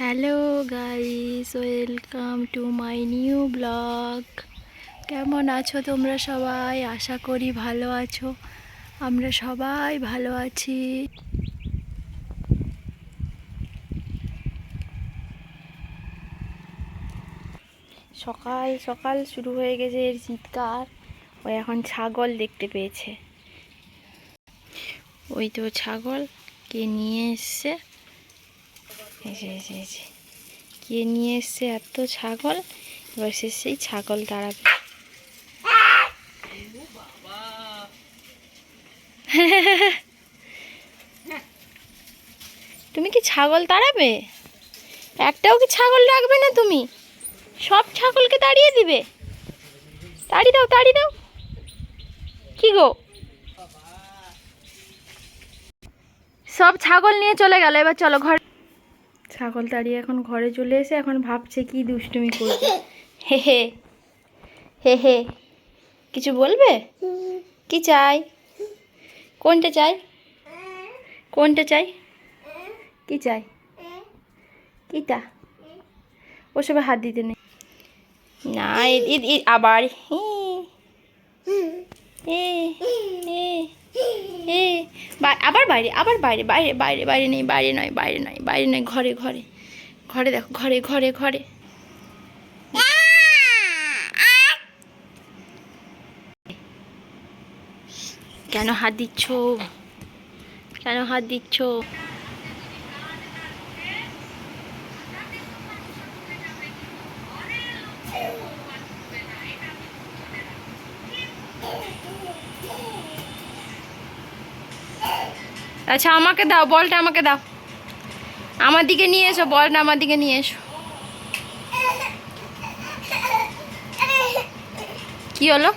Hello guys, welcome to my new blog. কেমন আছো তোমরা সবাই? আশা করি ভালো আছো। আমরা সবাই ভালো আছি। সকাল সকাল শুরু হয়ে গেছে এর চিৎকার। ও এখন ছাগল দেখতে পেয়েছে। ওই তো ছাগল কে নিয়ে এসছে। এসে কে নিয়ে এসছে এত ছাগল। এবার সেই ছাগল দাঁড়াবে। তুমি কি ছাগল তাড়াবে? একটাও কি ছাগল রাখবে না তুমি? সব ছাগলকে তাড়িয়ে দিবে? তাড়িয়ে দাও, তাড়িয়ে দাও। কি গো, সব ছাগল নিয়ে চলে গেল। এবার চলো ঘরে। ছাগল তাড়িয়ে এখন ঘরে চলে এসে এখন ভাবছে কি দুষ্টুমি করবে। হে হে হে হে। কিছু বলবে? কি চাই? কোনটা চাই? কোনটা চাই? কি চাই? কিটা? ওসবে হাত দিতে নেই। না, আবার আবার বাইরে, আবার বাইরে, বাইরে বাইরে বাইরে নেই, বাইরে নয়, বাইরে নয়, বাইরে নয়, ঘরে ঘরে ঘরে। দেখো, ঘরে ঘরে ঘরে। কেন হাত দিচ্ছ? কেন হাত দিচ্ছ? আচ্ছা, আমাকে দাও বলটা, আমাকে দাও। আমার দিকে নিয়ে এসো বলটা, আমার দিকে নিয়ে এসো। কি হলো?